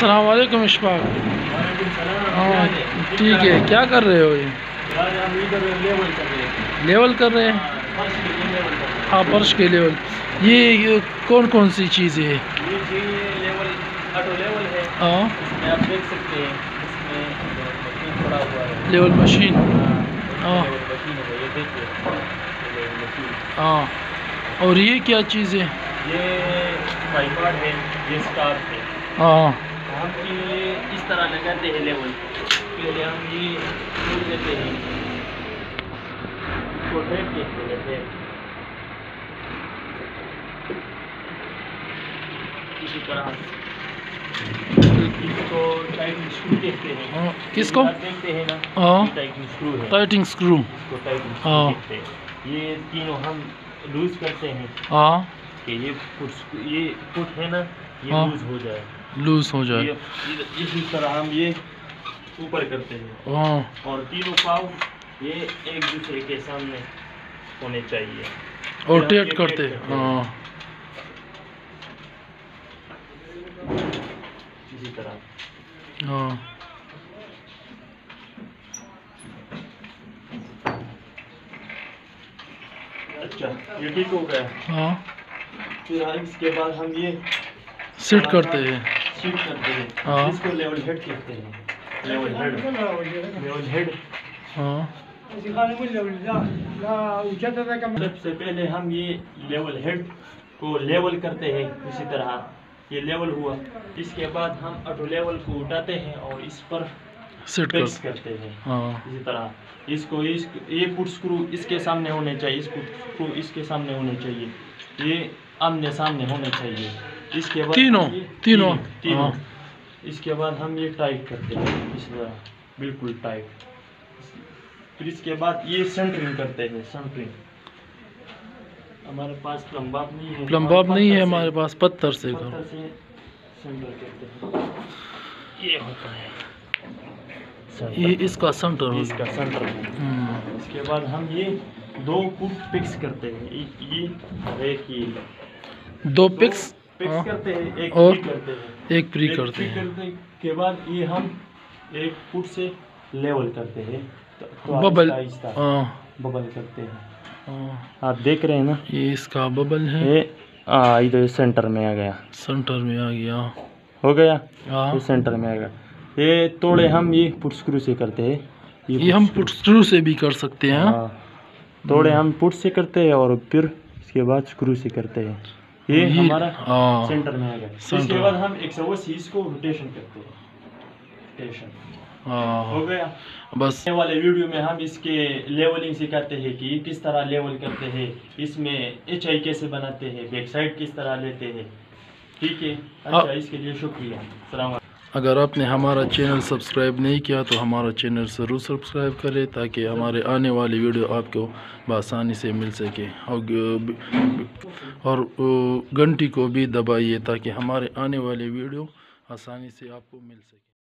السلام علیکم اشفاق. وعلیکم السلام. ہاں ٹھیک ہے. کیا کر رہے ہو؟ یہ ہم ادھر لیول کر رہے ہیں. لیول کر رہے ہیں. فرش کے لیے لیول کر رہے ہیں. ہاں فرش کے لیول. یہ کون کون سی چیزیں ہیں؟ یہ جی لیول آٹو لیول ہے. ہاں اس میں آپ دیکھ سکتے ہیں اس میں مشین پڑا ہوا ہے. Level machine. ہاں لیول مشین ہے. یہ دیکھیے لیول مشین. ہاں اور یہ کیا چیز ہے؟ یہ ٹائپاڈ ہے. یہ اسٹارٹ ہے. ہاں ہم یہ اس طرح لگاتے ہیں لیول. پہلے ہم یہ کھول لیتے ہیں. اس کو ٹیپ کہتے ہیں. ٹیپ اسی طرح اس کو ٹائٹنگ اسکرو کہتے ہیں. ہاں کس کو؟ دیکھتے ہیں نا. ہاں ٹائٹنگ اسکرو ہے. ٹائٹنگ اسکرو. اس کو ٹائٹنگ اسکرو ہاں کہتے ہیں. یہ تینوں ہم لوز کرتے ہیں ہاں کہ یہ فٹ ہے نا یہ ہاں لوز ہو جائے. لوز ہو جائے. اسی طرح ہم یہ اوپر کرتے ہیں. ہاں اور تینوں پاؤ یہ ایک دوسرے کے سامنے ہونے چاہیے. اور ٹیٹ کرتے ہیں. ہاں اسی طرح. ہاں اچھا یہ ٹھیک ہو گیا. ہاں پھر اس کے بعد ہم یہ سیٹ کرتے ہیں. شیٹ کرتے ہیں. ہاں اس کو لیول ہیڈ کہتے ہیں. Level head. Level head. ہاں سب سے پہلے ہم یہ لیول ہیڈ کو لیول کرتے ہیں. اسی طرح یہ لیول ہوا. اس کے بعد ہم آٹو لیول کو اٹھاتے ہیں اور اس پر سیٹ فکس کرتے ہیں. ہاں اسی طرح اس کو یہ پٹ اسکرو اس کے سامنے ہونے چاہیے. اس پٹ اسکرو اس کے سامنے ہونے چاہیے. یہ آمنے سامنے ہونے چاہیے. اس کے بعد تینوں. اس کے بعد ہم یہ ٹائٹ کرتے ہیں اس طرح بالکل ٹائٹ. پھر اس کے بعد یہ سینٹرنگ کرتے ہیں. سینٹرنگ ہمارے پاس پلمباب نہیں ہے. پلمباب نہیں ہے ہمارے پاس. پتھر سے سینٹر کرتے ہیں. یہ ہوتا ہے یہ اس کا سینٹر. اس کا سینٹر ہے. اس کے بعد ہم یہ دو پٹ فکس کرتے ہیں. یہ دو پکس فکس کرتے ہیں. ایک اور پری کرتے ہیں. ایک پری کرتے ہیں. کرنے کے بعد یہ ہم ایک فٹ سے لیول کرتے ہیں. ببل. ہاں ببل کرتے ہیں. ہاں آپ دیکھ رہے ہیں نا. یہ اس کا ببل ہے. یہ ادھر سینٹر میں آ گیا. سینٹر میں آ گیا. ہو گیا. ہاں یہ سینٹر میں آ گیا. یہ توڑے ہم یہ پٹ اسکرو سے کرتے ہیں. یہ ہم پٹ اسکرو سے بھی کر سکتے ہیں. توڑے ہم پٹ سے کرتے ہیں اور پھر اس کے بعد اسکرو سے کرتے ہیں. یہ ہمارا سینٹر میں آ گیا. اس کے بعد ہم 180 اس کو روٹیشن کرتے ہیں. روٹیشن ہو گیا. بس آنے والے ویڈیو میں ہم اس کے لیولنگ سکھاتے ہیں کہ کس طرح لیول کرتے ہیں. اس میں ایچ آئی کیسے بناتے ہیں. بیک سائڈ کس طرح لیتے ہیں. ٹھیک ہے. اچھا اس کے لیے شکریہ. السلام علیکم. اگر آپ نے ہمارا چینل سبسکرائب نہیں کیا تو ہمارا چینل ضرور سبسکرائب کریں تاکہ ہمارے آنے والی ویڈیو آپ کو بآسانی سے مل سکے. اور گھنٹی کو بھی دبائیے تاکہ ہمارے آنے والی ویڈیو آسانی سے آپ کو مل سکے.